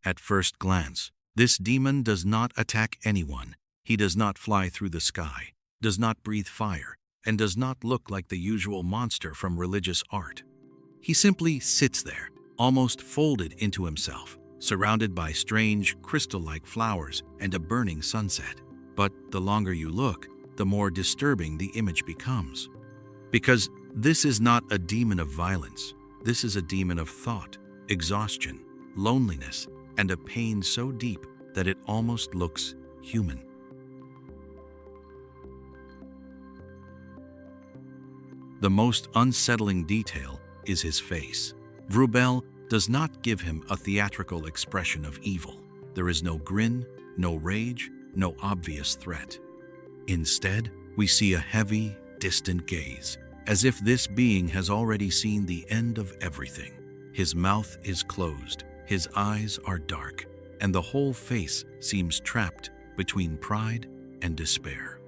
At first glance, this demon does not attack anyone. He does not fly through the sky, does not breathe fire, and does not look like the usual monster from religious art. He simply sits there, almost folded into himself, surrounded by strange, crystal-like flowers and a burning sunset. But the longer you look, the more disturbing the image becomes. Because this is not a demon of violence. This is a demon of thought, exhaustion, loneliness, and a pain so deep that it almost looks human. The most unsettling detail is his face. Vrubel does not give him a theatrical expression of evil. There is no grin, no rage, no obvious threat. Instead, we see a heavy, distant gaze, as if this being has already seen the end of everything. His mouth is closed, his eyes are dark, and the whole face seems trapped between pride and despair.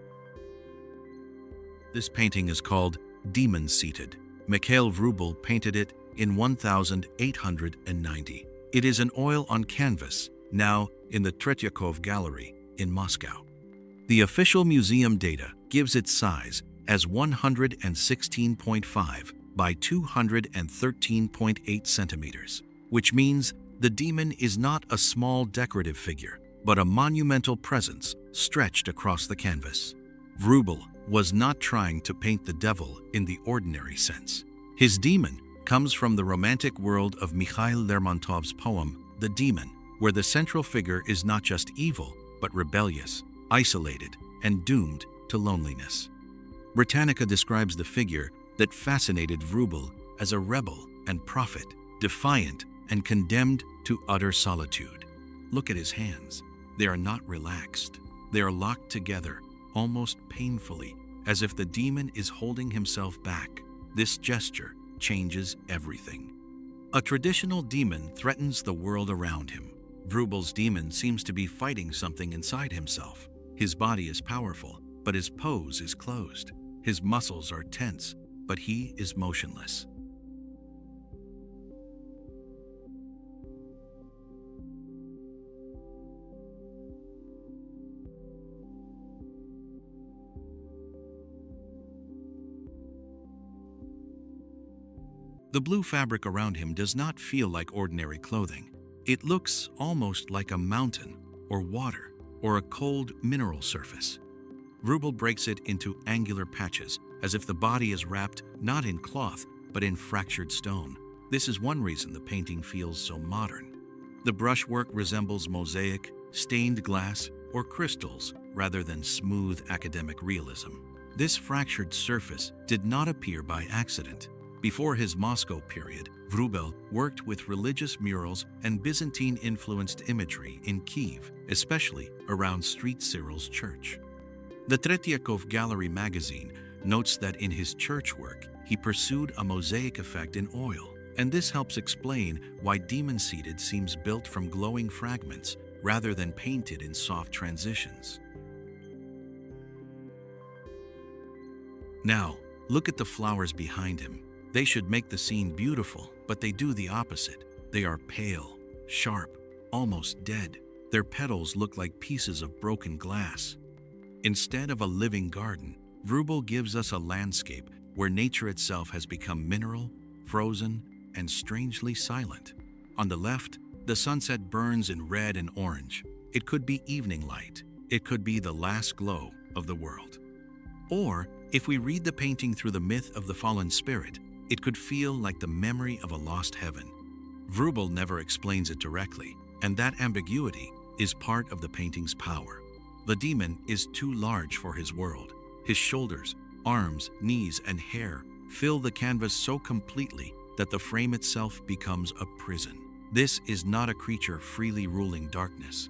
This painting is called Demon Seated. Mikhail Vrubel painted it in 1890. It is an oil on canvas, now in the Tretyakov Gallery in Moscow. The official museum data gives its size as 116.5 by 213.8 centimeters, which means the demon is not a small decorative figure, but a monumental presence stretched across the canvas. Vrubel was not trying to paint the devil in the ordinary sense. His demon comes from the romantic world of Mikhail Lermontov's poem, The Demon, where the central figure is not just evil, but rebellious, isolated, and doomed to loneliness. Britannica describes the figure that fascinated Vrubel as a rebel and prophet, defiant and condemned to utter solitude. Look at his hands. They are not relaxed. They are locked together, almost painfully, as if the demon is holding himself back. This gesture changes everything. A traditional demon threatens the world around him. Vrubel's demon seems to be fighting something inside himself. His body is powerful, but his pose is closed. His muscles are tense, but he is motionless. The blue fabric around him does not feel like ordinary clothing. It looks almost like a mountain, or water, or a cold mineral surface. Vrubel breaks it into angular patches, as if the body is wrapped not in cloth, but in fractured stone. This is one reason the painting feels so modern. The brushwork resembles mosaic, stained glass, or crystals, rather than smooth academic realism. This fractured surface did not appear by accident. Before his Moscow period, Vrubel worked with religious murals and Byzantine-influenced imagery in Kyiv, especially around St. Cyril's church. The Tretyakov Gallery magazine notes that in his church work, he pursued a mosaic effect in oil, and this helps explain why Demon Seated seems built from glowing fragments rather than painted in soft transitions. Now, look at the flowers behind him. They should make the scene beautiful, but they do the opposite. They are pale, sharp, almost dead. Their petals look like pieces of broken glass. Instead of a living garden, Vrubel gives us a landscape where nature itself has become mineral, frozen, and strangely silent. On the left, the sunset burns in red and orange. It could be evening light. It could be the last glow of the world. Or, if we read the painting through the myth of the fallen spirit, it could feel like the memory of a lost heaven. Vrubel never explains it directly, and that ambiguity is part of the painting's power. The demon is too large for his world. His shoulders, arms, knees, and hair fill the canvas so completely that the frame itself becomes a prison. This is not a creature freely ruling darkness.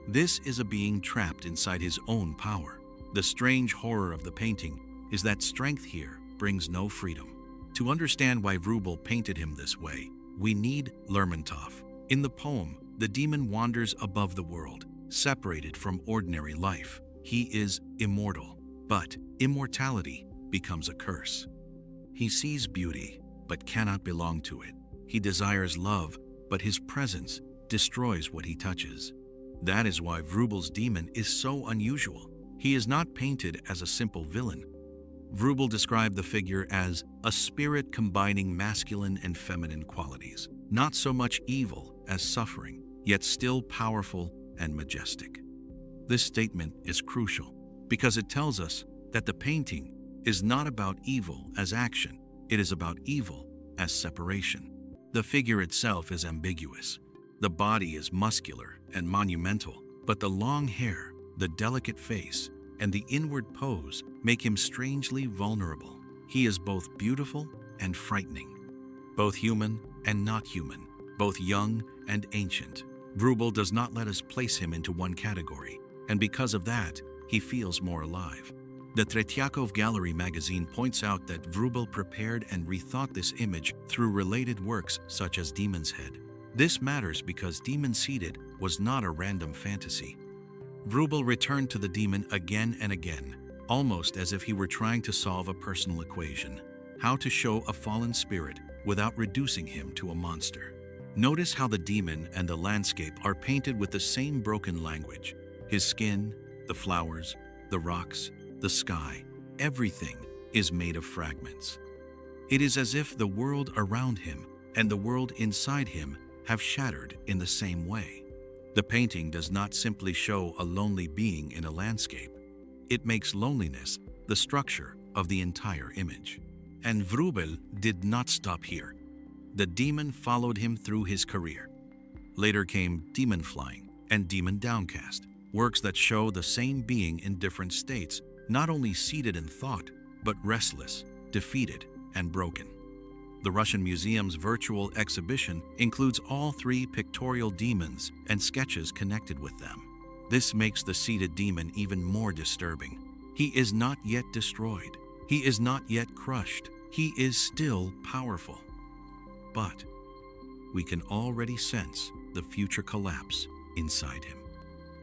This is a being trapped inside his own power. The strange horror of the painting is that strength here brings no freedom. To understand why Vrubel painted him this way, we need Lermontov. In the poem, the demon wanders above the world, separated from ordinary life. He is immortal, but immortality becomes a curse. He sees beauty, but cannot belong to it. He desires love, but his presence destroys what he touches. That is why Vrubel's demon is so unusual. He is not painted as a simple villain. Vrubel described the figure as a spirit combining masculine and feminine qualities, not so much evil as suffering, yet still powerful and majestic. This statement is crucial because it tells us that the painting is not about evil as action, it is about evil as separation. The figure itself is ambiguous. The body is muscular and monumental, but the long hair, the delicate face, and the inward pose make him strangely vulnerable. He is both beautiful and frightening, both human and not human, both young and ancient. Vrubel does not let us place him into one category, and because of that, he feels more alive. The Tretyakov Gallery magazine points out that Vrubel prepared and rethought this image through related works such as Demon's Head. This matters because Demon Seated was not a random fantasy. Vrubel returned to the demon again and again, almost as if he were trying to solve a personal equation: how to show a fallen spirit without reducing him to a monster. Notice how the demon and the landscape are painted with the same broken language. His skin, the flowers, the rocks, the sky, everything is made of fragments. It is as if the world around him and the world inside him have shattered in the same way. The painting does not simply show a lonely being in a landscape. It makes loneliness the structure of the entire image. And Vrubel did not stop here. The demon followed him through his career. Later came Demon Flying and Demon Downcast, works that show the same being in different states, not only seated in thought, but restless, defeated, and broken. The Russian Museum's virtual exhibition includes all three pictorial demons and sketches connected with them. This makes the seated demon even more disturbing. He is not yet destroyed. He is not yet crushed. He is still powerful. But we can already sense the future collapse inside him.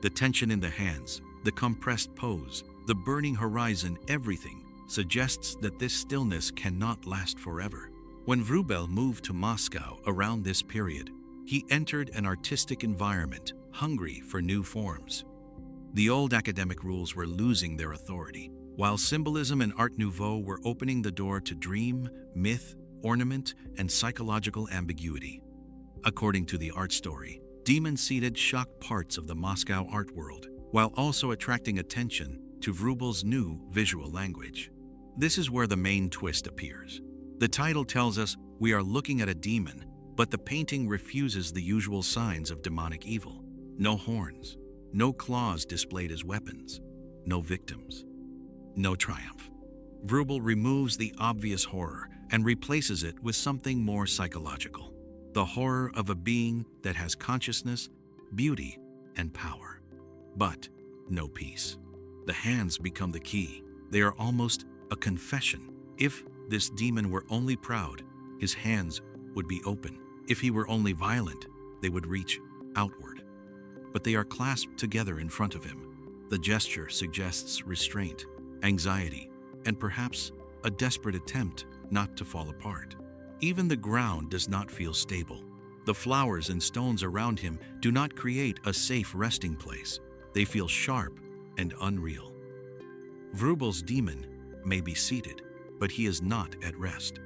The tension in the hands, the compressed pose, the burning horizon, everything suggests that this stillness cannot last forever. When Vrubel moved to Moscow around this period, he entered an artistic environment hungry for new forms. The old academic rules were losing their authority, while Symbolism and Art Nouveau were opening the door to dream, myth, ornament, and psychological ambiguity. According to the art story, Demon Seated shocked parts of the Moscow art world, while also attracting attention to Vrubel's new visual language. This is where the main twist appears. The title tells us we are looking at a demon, but the painting refuses the usual signs of demonic evil. No horns, no claws displayed as weapons, no victims, no triumph. Vrubel removes the obvious horror and replaces it with something more psychological: the horror of a being that has consciousness, beauty, and power, but no peace. The hands become the key. They are almost a confession. If this demon were only proud, his hands would be open. If he were only violent, they would reach outward. But they are clasped together in front of him. The gesture suggests restraint, anxiety, and perhaps a desperate attempt not to fall apart. Even the ground does not feel stable. The flowers and stones around him do not create a safe resting place. They feel sharp and unreal. Vrubel's demon may be seated, but he is not at rest.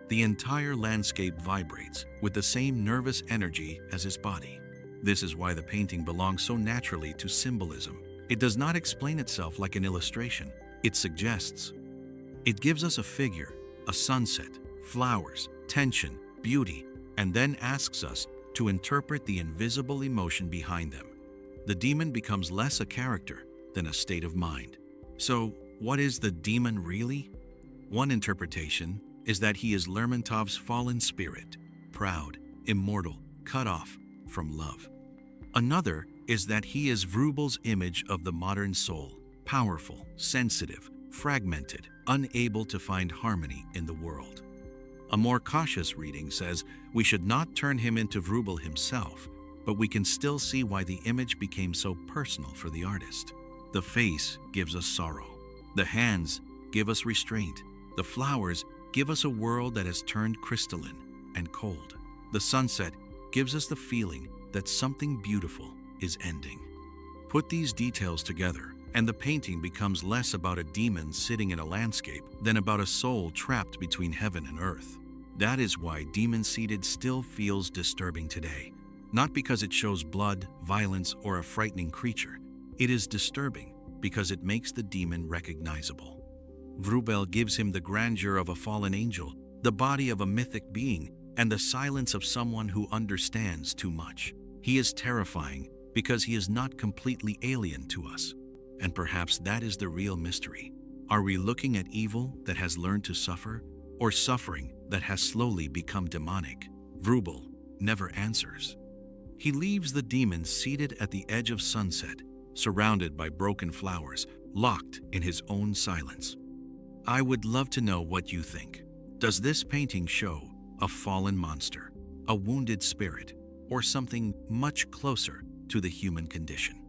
The entire landscape vibrates with the same nervous energy as his body. This is why the painting belongs so naturally to symbolism. It does not explain itself like an illustration. It suggests. It gives us a figure, a sunset, flowers, tension, beauty, and then asks us to interpret the invisible emotion behind them. The demon becomes less a character than a state of mind. So, what is the demon really? One interpretation is that he is Lermontov's fallen spirit, proud, immortal, cut off from love. Another is that he is Vrubel's image of the modern soul, powerful, sensitive, fragmented, unable to find harmony in the world. A more cautious reading says we should not turn him into Vrubel himself, but we can still see why the image became so personal for the artist. The face gives us sorrow. The hands give us restraint. The flowers give us a world that has turned crystalline and cold. The sunset gives us the feeling that something beautiful is ending. Put these details together, and the painting becomes less about a demon sitting in a landscape than about a soul trapped between heaven and earth. That is why demon-seated still feels disturbing today. Not because it shows blood, violence, or a frightening creature. It is disturbing because it makes the demon recognizable. Vrubel gives him the grandeur of a fallen angel, the body of a mythic being, and the silence of someone who understands too much. He is terrifying because he is not completely alien to us. And perhaps that is the real mystery. Are we looking at evil that has learned to suffer, or suffering that has slowly become demonic? Vrubel never answers. He leaves the demon seated at the edge of sunset, surrounded by broken flowers, locked in his own silence. I would love to know what you think. Does this painting show a fallen monster, a wounded spirit, or something much closer to the human condition?